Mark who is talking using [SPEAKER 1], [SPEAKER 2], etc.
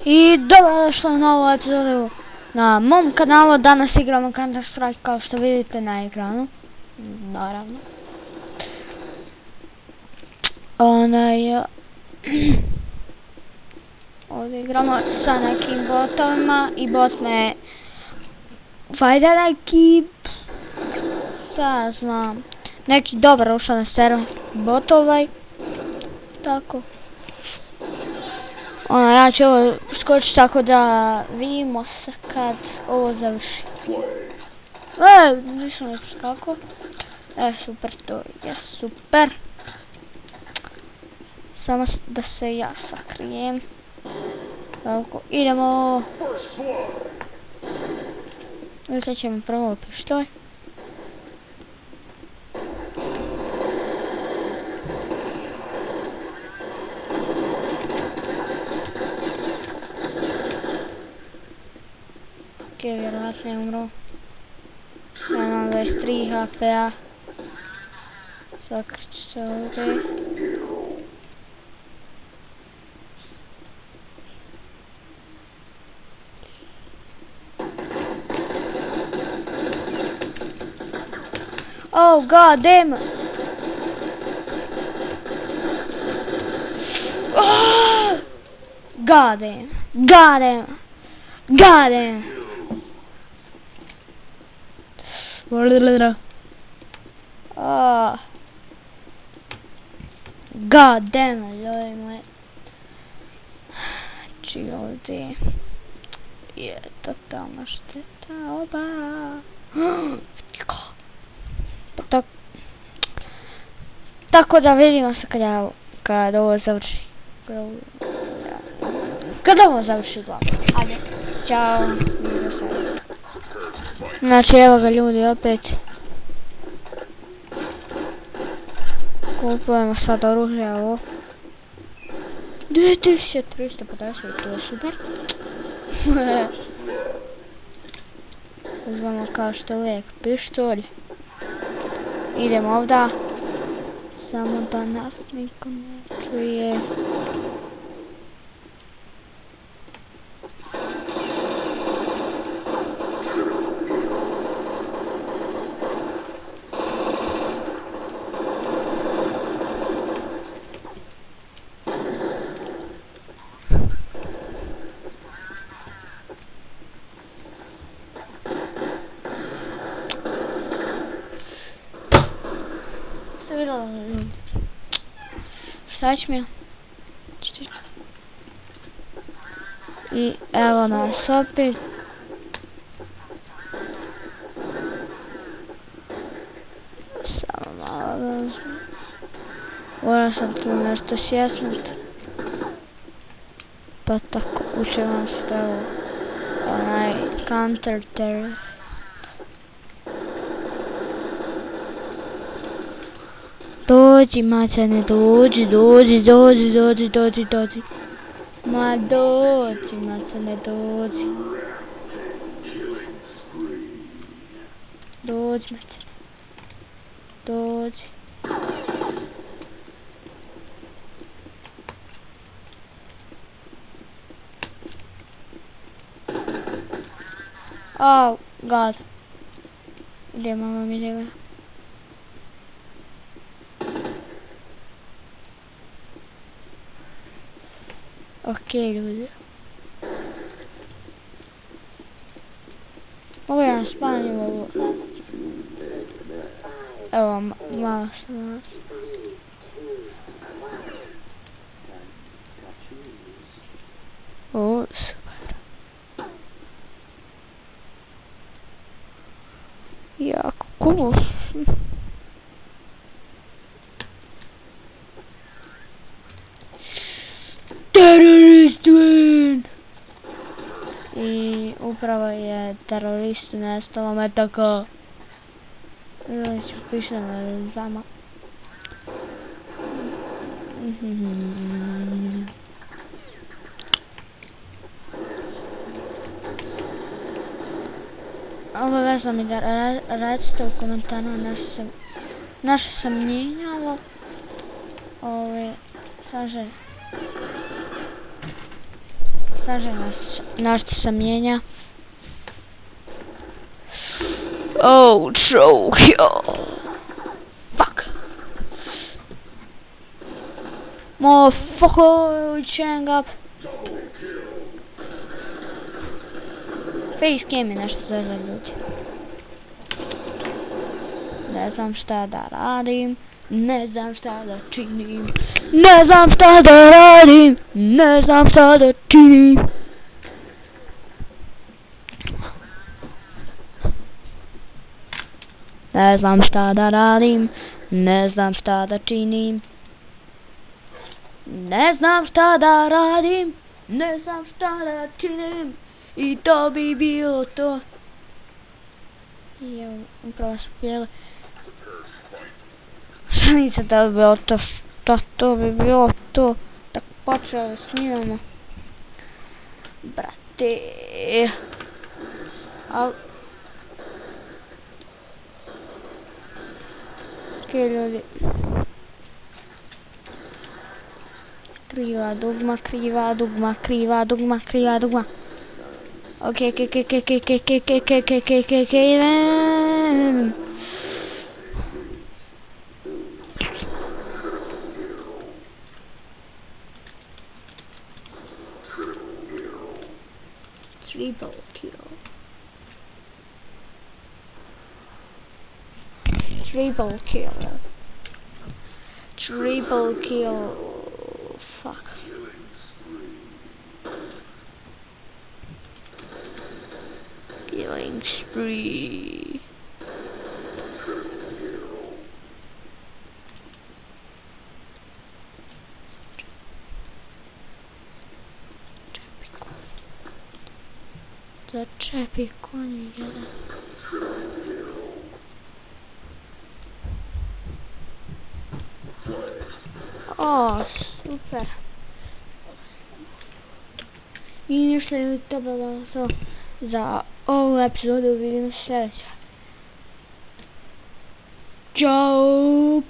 [SPEAKER 1] I dobrodošli na novu epizodu na mom kanalu. Danas igramo Counter Strike kao što vidite na ekranu. Naravno. Ovdje igramo sa nekim botovima i bot me vajda neki, šta znam, neki dobar ušao na server botova, tako. Ja ću ovo skočiti tako da vidimo se kad ovo završi. Nisam ne kako. Super, to je super. Samo da se ja sakrijem. Tako, idemo. Vidite ćemo prvo pištolj. Vjerojatno je umro. Ja imam 23 HP-a. Sakriću se ovdje. Oh god damn it! Oh! God damn! God damn! God damn! God damn it, ljudi moji. Znači ovdje je totalna šteta, oba. Tako da vidimo se kad ovo završi. Kad ovo završi glavno. Ajde, ćao. Znači evo ga ljudi opet. Kupujemo sad oružje ovo. 2350, to je super. Uzmemo kao što uvijek pištolj. Idemo ovdje. Samo da nas niko ne čuje. Šta će mi? I evo nas opet. Samo malo da uzmem. Moram sam tu nešto sjecnut. Pa tako učevam se da onaj counter terror. Dođi macane, dođi. Ma dođi macane, dođi. Dođi macane. Dođi. Oh god. Gdje mama mi ljega? Okej, ljudi. Ovo je spavanje ovo. Evo, malo sam. O, super. Jako cool. Terorist win! I upravo je teroristu nestalo metaka. Ili ću piše na zama. Obavezno mi da recite u komentaru naše sam mijenjalo. Kaže Kaže naš se mijenja. Oh, choke. Fuck. Motherfucker, chain up. Face cam je nešto za ljudi. Ne znam šta da radim. Ne znam šta da činim. Ne znam šta da radim. Ne znam šta da činim. Ne znam šta da radim. Ne znam šta da činim. Ne znam šta da radim. Ne znam šta da činim. I to bi bilo to. I evo, upravo su pjeli. Nisam da bi bilo to. To bi bilo to. Tako počeo snimamo. Brate. Al. Kaj ljudi. Kriva dugma, kriva dugma, kriva dugma, kriva dugma. Okay. Triple kill. Triple kill. Triple kill. Fuck. Killing spree. Zaczepi konie jeden. O, super. I ništa je to bilo to za ovu epizodu. Vidimo se sljedeće. Ćao.